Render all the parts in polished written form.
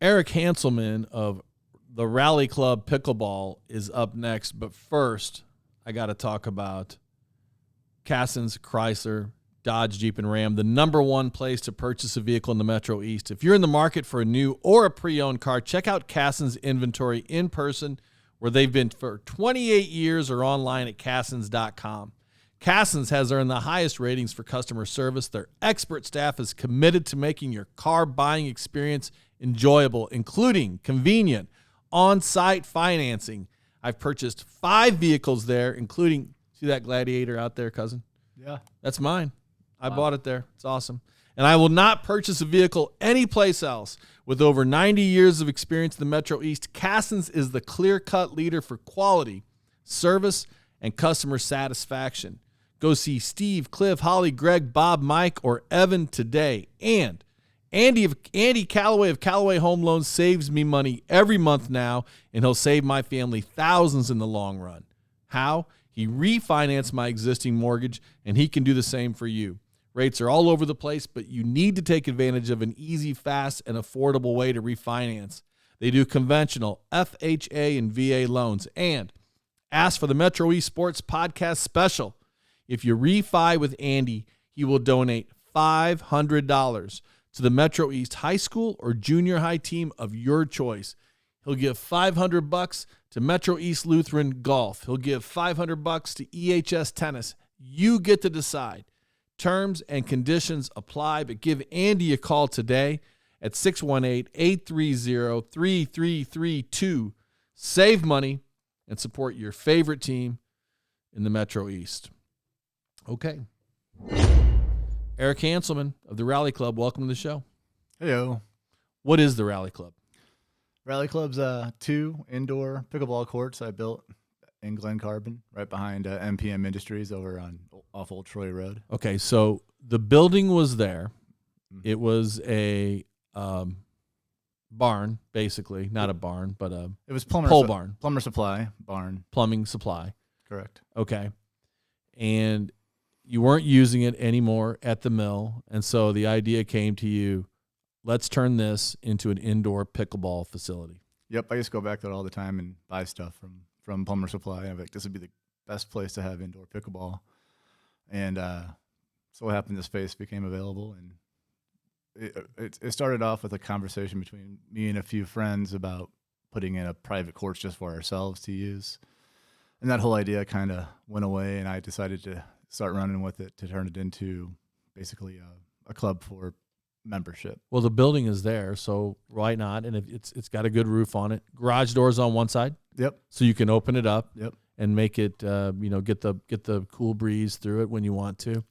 Eric Hanselman of the Rallyclub Pickleball is up next. But first, I got to talk about Cassens, Chrysler, Dodge, Jeep, and Ram, the number one place to purchase a vehicle in the Metro East. If you're in the market for a new or a pre-owned car, check out Cassens inventory in person, where they've been for 28 years, or online at Cassens.com. Cassens has earned the highest ratings for customer service. Their expert staff is committed to making your car buying experience enjoyable, including convenient on-site financing. I've purchased 5 vehicles there, including, see that Gladiator out there, cousin? Yeah. That's mine. I bought it there. It's awesome. And I will not purchase a vehicle anyplace else. With over 90 years of experience in the Metro East, Cassens is the clear-cut leader for quality, service, and customer satisfaction. Go see Steve, Cliff, Holly, Greg, Bob, Mike, or Evan today. And Andy Calloway of Calloway Home Loans saves me money every month now, and he'll save my family thousands in the long run. How? He refinanced my existing mortgage, and he can do the same for you. Rates are all over the place, but you need to take advantage of an easy, fast, and affordable way to refinance. They do conventional FHA and VA loans. And ask for the Metro East Sports Podcast Special. If you refi with Andy, he will donate $500 to the Metro East high school or junior high team of your choice. He'll give $500 to Metro East Lutheran Golf. He'll give $500 to EHS Tennis. You get to decide. Terms and conditions apply, but give Andy a call today at 618-830-3332. Save money and support your favorite team in the Metro East. Okay. Eric Hanselman of the Rallyclub, welcome to the show. Heyo. What is the Rallyclub? Rallyclub's 2 indoor pickleball courts I built in Glen Carbon, right behind MPM Industries over off Old Troy Road. Okay, so the building was there. It was a barn, basically. Not a barn, but it was pole barn. Plumber supply barn. Plumbing supply. Correct. Okay. And you weren't using it anymore at the mill, and so the idea came to you, let's turn this into an indoor pickleball facility. Yep, I used to go back there all the time and buy stuff from Plumber Supply. I'm like, this would be the best place to have indoor pickleball. And so what happened, this space became available, and it started off with a conversation between me and a few friends about putting in a private course just for ourselves to use. And that whole idea kind of went away, and I decided to start running with it to turn it into basically a club for membership. Well, the building is there, so why not? And it's got a good roof on it. Garage doors on one side. Yep. So you can open it up. Yep. And make it, get the cool breeze through it when you want to. Yep.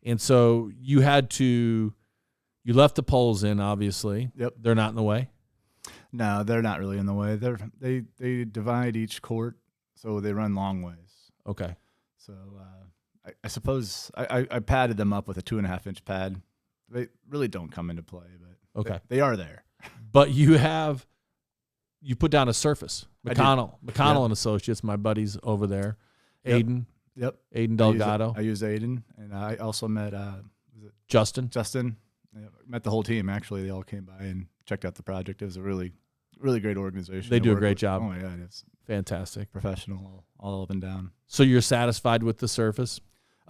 And so you left the poles in, obviously. Yep. They're not in the way. No, they're not really in the way. They divide each court, so they run long ways. Okay. So I suppose I padded them up with a 2.5-inch pad. They really don't come into play, but okay, they are there. But you put down a surface. McConnell yep. and Associates, my buddies over there. Yep. Aiden. Yep. Aiden Delgado. I used Aiden, and I also met Justin. I met the whole team, actually. They all came by and checked out the project. It was a really, really great organization. They do a great job. Oh, my God. It's fantastic. Professional all up and down. So you're satisfied with the surface?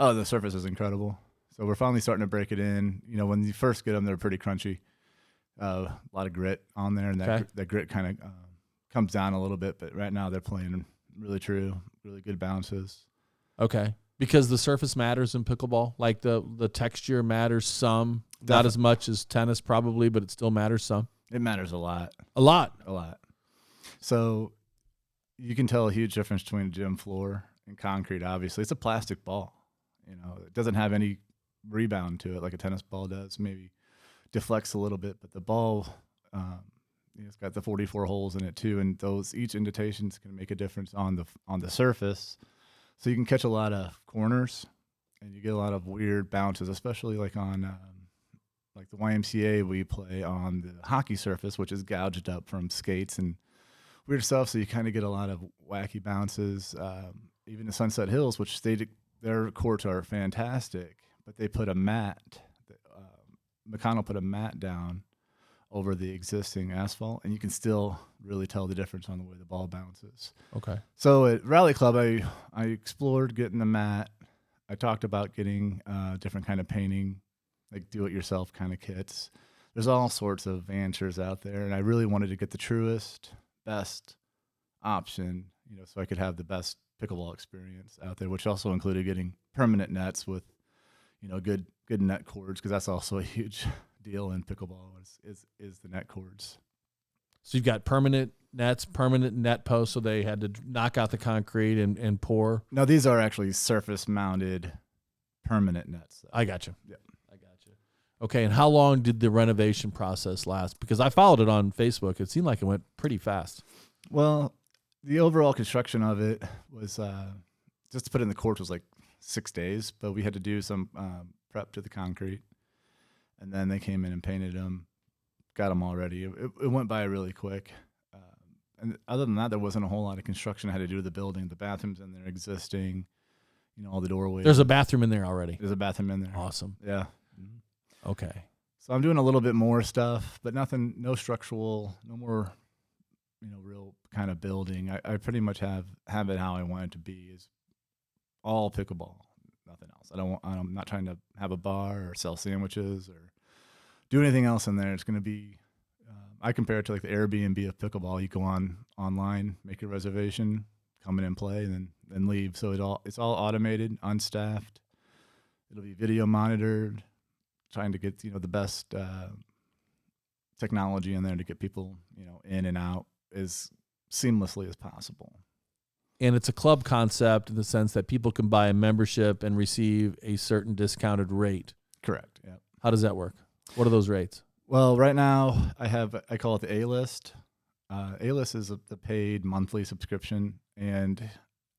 Oh, the surface is incredible. So we're finally starting to break it in. You know, when you first get them, they're pretty crunchy. A lot of grit on there, and that grit kind of comes down a little bit. But right now they're playing really true, really good bounces. Okay. Because the surface matters in pickleball? Like the texture matters some, Definitely. Not as much as tennis probably, but it still matters some. It matters a lot. A lot? A lot. So you can tell a huge difference between a gym floor and concrete, obviously. It's a plastic ball. You know, it doesn't have any rebound to it like a tennis ball does. Maybe deflects a little bit, but the ball, it's got the 44 holes in it too, and each indentation is going to make a difference on the surface. So you can catch a lot of corners, and you get a lot of weird bounces, especially like on like the YMCA we play on the hockey surface, which is gouged up from skates and weird stuff. So you kind of get a lot of wacky bounces. Even the Sunset Hills, which their courts are fantastic, but they put a mat. McConnell put a mat down over the existing asphalt, and you can still really tell the difference on the way the ball bounces. Okay. So at Rallyclub, I explored getting the mat. I talked about getting different kind of painting, like do-it-yourself kind of kits. There's all sorts of answers out there, and I really wanted to get the truest, best option, so I could have the best pickleball experience out there, which also included getting permanent nets with, good net cords, because that's also a huge deal in pickleball is the net cords. So you've got permanent nets, permanent net posts, so they had to knock out the concrete and pour. No, these are actually surface-mounted permanent nets. I got you. Yep. I got you. Okay, and how long did the renovation process last? Because I followed it on Facebook. It seemed like it went pretty fast. Well, the overall construction of it was, just to put it in the courts, was like 6 days, but we had to do some prep to the concrete. And then they came in and painted them, got them all ready. It went by really quick. And other than that, there wasn't a whole lot of construction I had to do to the building. The bathrooms in there existing, all the doorways. There's a bathroom in there already. There's a bathroom in there. Awesome. Yeah. Okay. So I'm doing a little bit more stuff, but no structural, no more, real kind of building. I pretty much have it how I want it to be, is all pickleball, nothing else. I'm not trying to have a bar or sell sandwiches or do anything else in there. It's going to be, I compare it to like the Airbnb of pickleball. You go online, make your reservation, come in and play, and then leave. So it's all automated, unstaffed. It'll be video monitored, trying to get, the best technology in there to get people, in and out as seamlessly as possible. And it's a club concept in the sense that people can buy a membership and receive a certain discounted rate. Correct. Yeah. How does that work? What are those rates? Well, right now I call it the A-list. A-list is the paid monthly subscription, and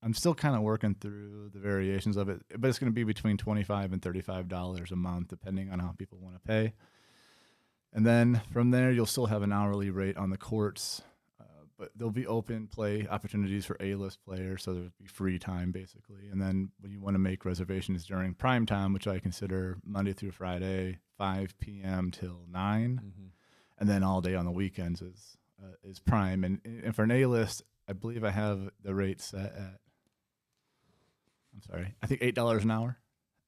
I'm still kind of working through the variations of it, but it's going to be between $25 and $35 a month, depending on how people want to pay. And then from there, you'll still have an hourly rate on the courts, but there'll be open play opportunities for A-list players, so there'll be free time basically. And then when you want to make reservations during prime time, which I consider Monday through Friday, 5 p.m. till 9, and then all day on the weekends is prime. And for an A-list, I believe I have the rate set at, I think $8 an hour,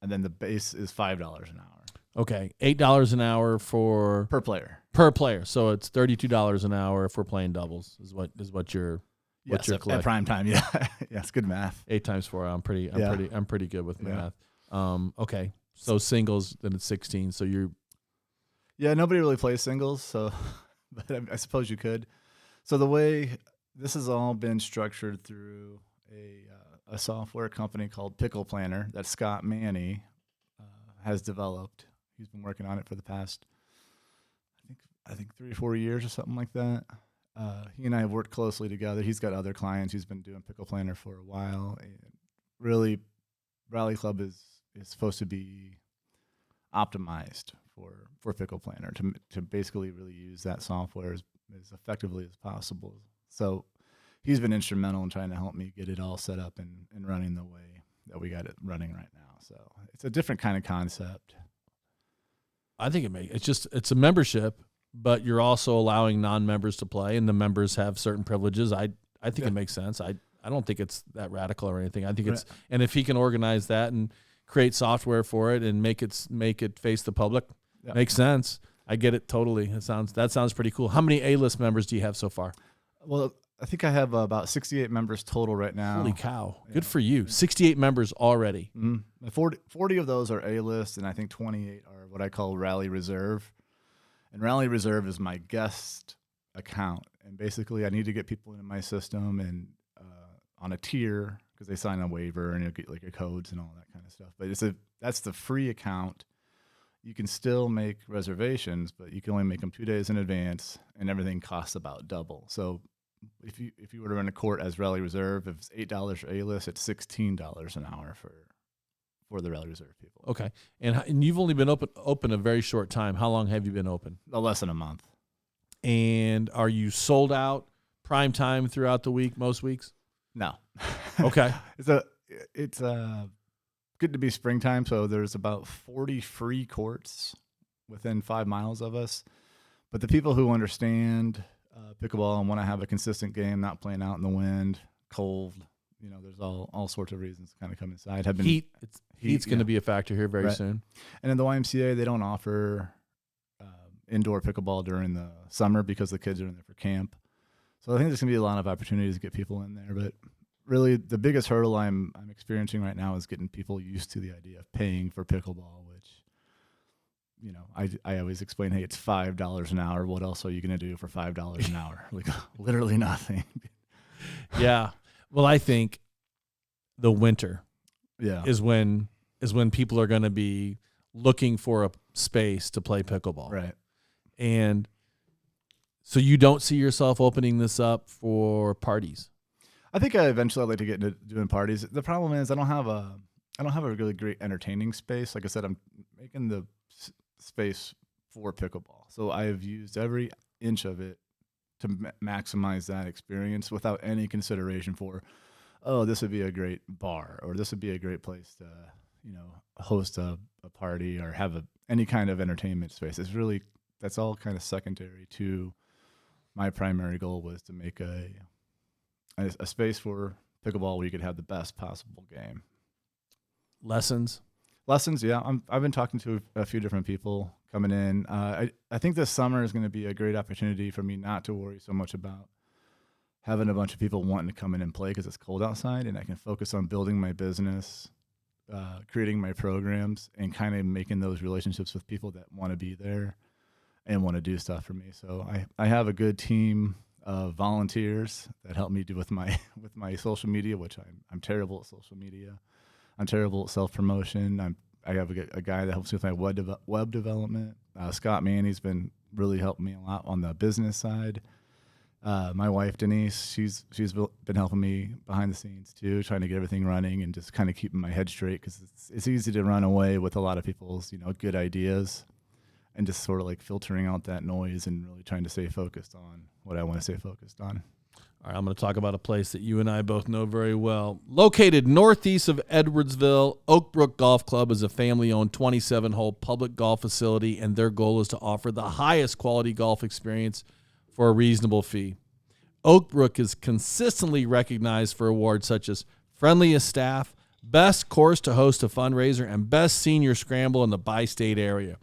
and then the base is $5 an hour. Okay, $8 an hour per player. Per player, so it's $32 an hour if we're playing doubles. Is what you're collecting at prime time. Yeah, yeah, it's good math. 8 times 4. I'm pretty good with math. Okay, so singles, then it's 16. So you're. Yeah, nobody really plays singles, so but I suppose you could. So the way this has all been structured through a software company called Pickle Planner that Scott Manny has developed. He's been working on it for the past, I think 3 or 4 years or something like that. He and I have worked closely together. He's got other clients. He's been doing Pickle Planner for a while. And really, Rallyclub is supposed to be optimized for Pickle Planner to basically really use that software as effectively as possible. So he's been instrumental in trying to help me get it all set up and running the way that we got it running right now. So it's a different kind of concept. I think it's a membership, but you're also allowing non-members to play, and the members have certain privileges. I think it makes sense. I don't think it's that radical or anything. I think it's, and if he can organize that and create software for it and make it face the public, makes sense. I get it totally. That sounds pretty cool. How many A-list members do you have so far? Well, I think I have about 68 members total right now. Holy cow. Yeah. Good for you. 68 members already. 40 of those are A-list, and I think 28 are what I call Rally Reserve. And Rally Reserve is my guest account. And basically, I need to get people into my system and on a tier, because they sign a waiver and you'll get like your codes and all that kind of stuff. But that's the free account. You can still make reservations, but you can only make them 2 days in advance, and everything costs about double. So if you were to run a court as Rally Reserve, if it's $8 for A-list, it's $16 an hour for the Rally Reserve people. Okay, and you've only been open a very short time. How long have you been open? Less than a month. And are you sold out prime time throughout the week? Most weeks? No. Okay. It's good to be springtime, so there's about 40 free courts within 5 miles of us. But the people who understand pickleball and want to have a consistent game, not playing out in the wind, cold, there's all sorts of reasons to kind of come inside. Heat's going to be a factor here very soon. And in the YMCA, they don't offer indoor pickleball during the summer because the kids are in there for camp. So I think there's going to be a lot of opportunities to get people in there. But really, the biggest hurdle I'm experiencing right now is getting people used to the idea of paying for pickleball, which, I always explain, hey, it's $5 an hour. What else are you going to do for $5 an hour? Like literally nothing. Yeah. Well, I think the winter is when people are going to be looking for a space to play pickleball. Right. And so you don't see yourself opening this up for parties? I think eventually I'd like to get into doing parties. The problem is I don't have a really great entertaining space. Like I said, I'm making the space for pickleball. So I have used every inch of it to maximize that experience without any consideration for, this would be a great bar, or this would be a great place to, host a party or have any kind of entertainment space. That's all kind of secondary to my primary goal was to make a space for pickleball where you could have the best possible game. Lessons, yeah. I've been talking to a few different people coming in. I think this summer is going to be a great opportunity for me not to worry so much about having a bunch of people wanting to come in and play because it's cold outside, and I can focus on building my business, creating my programs, and kind of making those relationships with people that want to be there and want to do stuff for me. So I have a good team of volunteers that help me do with my social media, which I'm terrible at social media. I'm terrible at self-promotion. I have a guy that helps me with my web development. Scott Manny's been really helping me a lot on the business side. My wife, Denise, she's been helping me behind the scenes too, trying to get everything running and just kind of keeping my head straight because it's easy to run away with a lot of people's, good ideas and just sort of like filtering out that noise and really trying to stay focused on what I want to stay focused on. All right, I'm going to talk about a place that you and I both know very well. Located northeast of Edwardsville, Oak Brook Golf Club is a family-owned 27-hole public golf facility, and their goal is to offer the highest quality golf experience for a reasonable fee. Oak Brook is consistently recognized for awards such as Friendliest Staff, Best Course to Host a Fundraiser, and Best Senior Scramble in the bi-state area.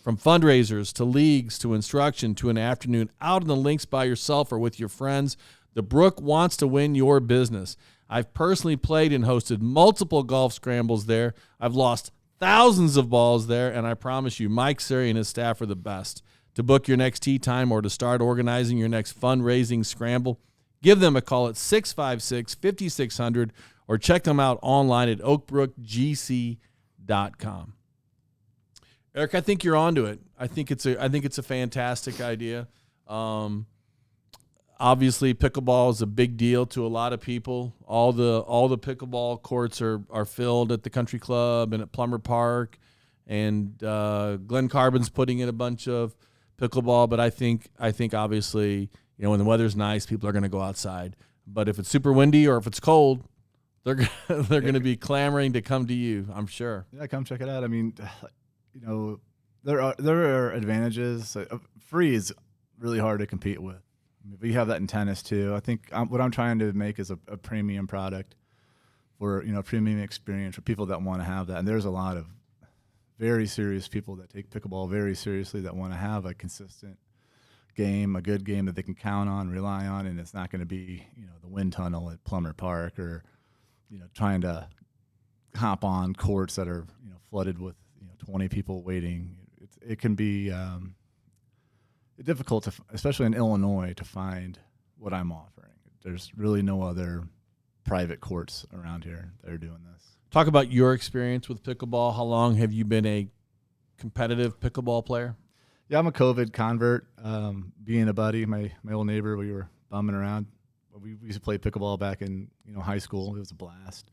From fundraisers to leagues to instruction to an afternoon out on the links by yourself or with your friends, the Brook wants to win your business. I've personally played and hosted multiple golf scrambles there. I've lost thousands of balls there, and I promise you, Mike Suri and his staff are the best. To book your next tee time or to start organizing your next fundraising scramble, give them a call at 656-5600 or check them out online at oakbrookgc.com. Eric, I think you're onto it. I think it's a fantastic idea. Obviously, pickleball is a big deal to a lot of people. All the pickleball courts are filled at the country club and at Plummer Park, and Glenn Carbon's putting in a bunch of pickleball. But I think obviously, when the weather's nice, people are going to go outside. But if it's super windy or if it's cold, they're going to be clamoring to come to you, I'm sure. Yeah, come check it out. I mean, there are advantages. Free is really hard to compete with. We have that in tennis too. I think what I'm trying to make is a premium product for, premium experience for people that want to have that. And there's a lot of very serious people that take pickleball very seriously that want to have a consistent game, a good game that they can count on, rely on, and it's not going to be, the wind tunnel at Plummer Park or, trying to hop on courts that are, flooded with, 20 people waiting. It can be difficult, especially in Illinois, to find what I'm offering. There's really no other private courts around here that are doing this. Talk about your experience with pickleball. How long have you been a competitive pickleball player? Yeah, I'm a COVID convert. Being a buddy, my old neighbor, we were bumming around. We used to play pickleball back in high school. It was a blast.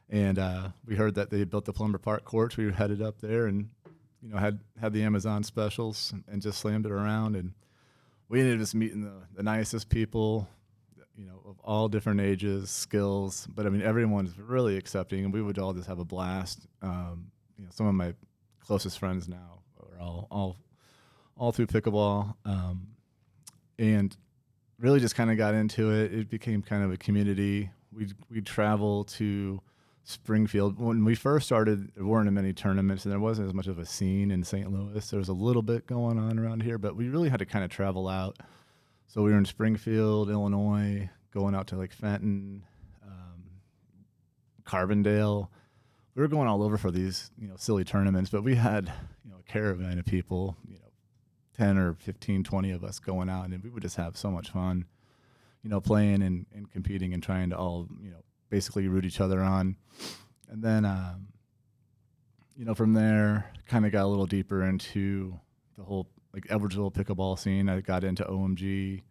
And we heard that they built the Plumber Park courts. We headed up there and had the Amazon specials and just slammed it around. And we ended up just meeting the nicest people, of all different ages, skills. But, everyone's really accepting, and we would all just have a blast. Some of my closest friends now are all all through pickleball, and really just kind of got into it. It became kind of a community. We'd travel to Springfield. When we first started, there weren't many tournaments, and there wasn't as much of a scene in St. Louis. There was a little bit going on around here, but we really had to kind of travel out. So we were in Springfield, Illinois, going out to like Fenton, Carbondale. We were going all over for these, silly tournaments, but we had, a caravan of people, 10 or 15, 20 of us going out, and we would just have so much fun, playing and competing and trying to all, basically root each other on. And then, from there, kind of got a little deeper into the whole like Edwardsville pickleball scene. I got into OMG,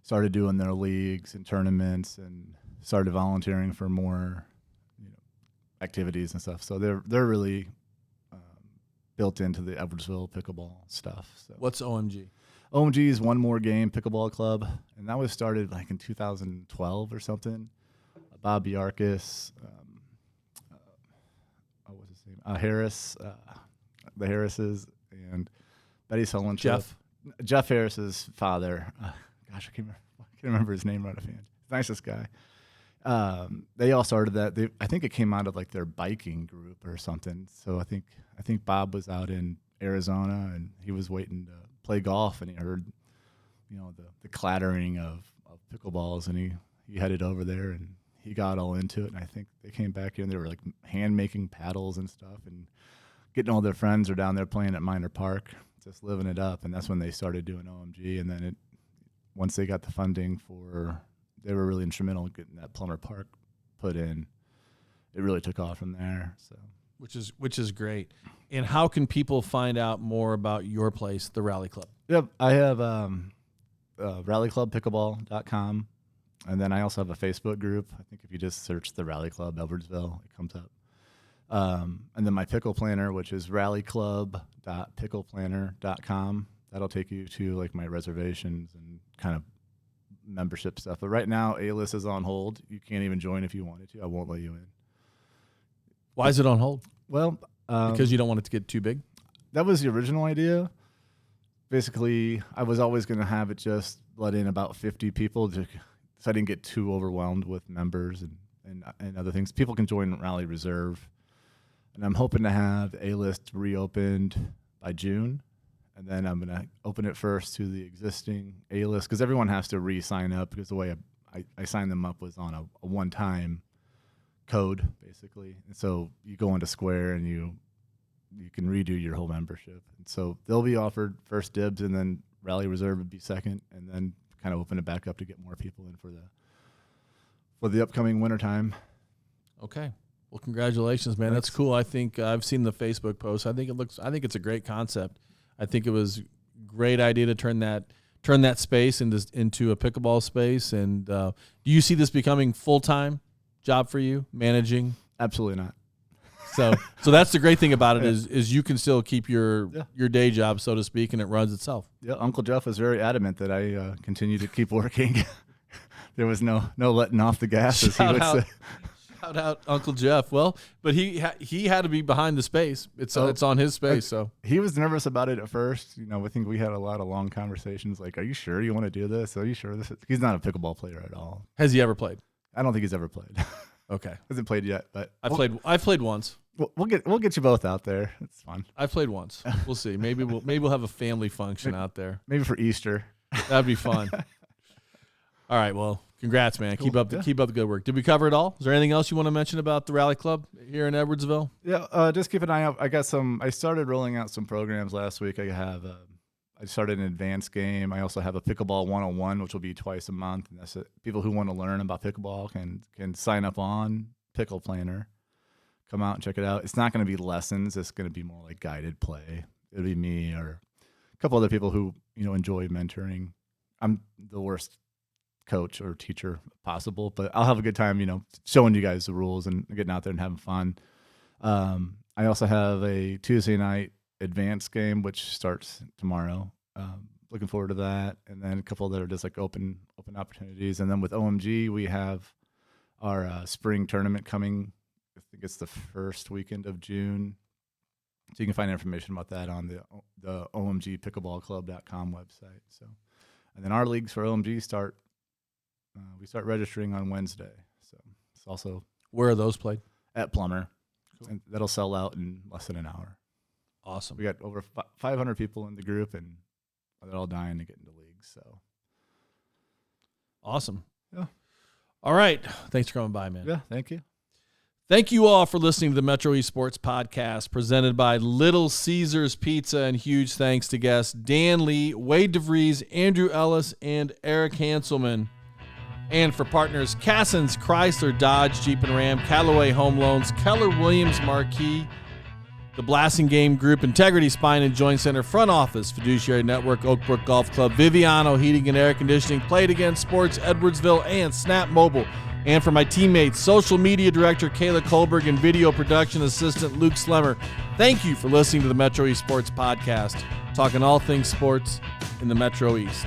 started doing their leagues and tournaments, and started volunteering for more, activities and stuff. So they're really built into the Edwardsville pickleball stuff. So. What's OMG? OMG is One More Game Pickleball Club, and that was started like in 2012 or something. Bob Yarkis, what was his name? Harris, the Harrises, and Betty Sullenship. Jeff Harris's father. Gosh, I can't remember his name right offhand. Nicest guy. They all started that. I think it came out of like their biking group or something. So I think Bob was out in Arizona and he was waiting to play golf, and he heard, the clattering of pickleballs, and he headed over there and he got all into it. And I think they came back here and they were like hand making paddles and stuff, and getting all their friends are down there playing at Minor Park, just living it up. And that's when they started doing OMG. And then once they got the funding they were really instrumental in getting that Plummer Park put in. It really took off from there. So, which is great. And how can people find out more about your place, the Rally Club? Yep, I have rallyclubpickleball.com, and then I also have a Facebook group. I think if you just search the Rally Club Edwardsville, it comes up. And then my pickle planner, which is rallyclub.pickleplanner.com. That'll take you to like my reservations and kind of membership stuff. But right now, A-List is on hold. You can't even join if you wanted to. I won't let you in. Why is it on hold? Well, because you don't want it to get too big? That was the original idea. Basically, I was always going to have it just let in about 50 people so I didn't get too overwhelmed with members and other things. People can join Rally Reserve. And I'm hoping to have A-List reopened by June. And then I'm going to open it first to the existing A-List, because everyone has to re-sign up, because the way I signed them up was on a one-time code, basically. And so you go into Square and you can redo your whole membership. And so they'll be offered first dibs, and then Rally Reserve would be second, and then kind of open it back up to get more people in for the upcoming wintertime. Okay. Well, congratulations, man. Thanks. That's cool. I think I've seen the Facebook post. I think it's a great concept. I think it was a great idea to turn that space into a pickleball space. And do you see this becoming full-time job for you, managing? Absolutely not. So that's the great thing about it is you can still keep your day job, so to speak, and it runs itself. Yeah, Uncle Jeff was very adamant that I continue to keep working. There was no letting off the gas, as he would say. Shout out Uncle Jeff. Well, but he had to be behind the space. It's on his space. So he was nervous about it at first. I think we had a lot of long conversations. Like, are you sure you want to do this? Are you sure this? He's not a pickleball player at all. Has he ever played? I don't think he's ever played. Okay, hasn't played yet. But I've played once. We'll get you both out there. It's fun. I've played once. We'll see. Maybe we'll have a family function out there. Maybe for Easter. That'd be fun. All right. Well, congrats, man. Cool. Keep up the good work. Did we cover it all? Is there anything else you want to mention about the Rally Club here in Edwardsville? Yeah, just keep an eye out. I started rolling out some programs last week. I started an advanced game. I also have a Pickleball 101, which will be twice a month. And that's it. People who want to learn about pickleball can sign up on Pickle Planner. Come out and check it out. It's not going to be lessons. It's going to be more like guided play. It'll be me or a couple other people who enjoy mentoring. I'm the worst coach or teacher possible, but I'll have a good time, showing you guys the rules and getting out there and having fun. I also have a Tuesday night advanced game, which starts tomorrow. Looking forward to that. And then a couple that are just like open opportunities. And then with OMG, we have our spring tournament coming. I think it's the first weekend of June. So you can find information about that on the omgpickleballclub.com website. So, and then our leagues for OMG start registering on Wednesday. So it's also Where are those played? at Plummer, and that'll sell out in less than an hour. Awesome. We got over 500 people in the group, and they're all dying to get into leagues. So awesome. Yeah. All right. Thanks for coming by, man. Yeah, thank you. Thank you all for listening to the Metro East Sports Podcast presented by Little Caesars Pizza, and huge thanks to guests Dan Lee, Wade DeVries, Andrew Ellis, and Eric Hanselman. And for partners, Cassens, Chrysler, Dodge, Jeep and Ram, Callaway Home Loans, Keller Williams Marquee, the Blasting Game Group, Integrity Spine and Joint Center, Front Office, Fiduciary Network, Oakbrook Golf Club, Viviano Heating and Air Conditioning, Play It Again Sports, Edwardsville, and Snap Mobile. And for my teammates, Social Media Director Kayla Kohlberg and Video Production Assistant Luke Slemmer, thank you for listening to the Metro East Sports Podcast, talking all things sports in the Metro East.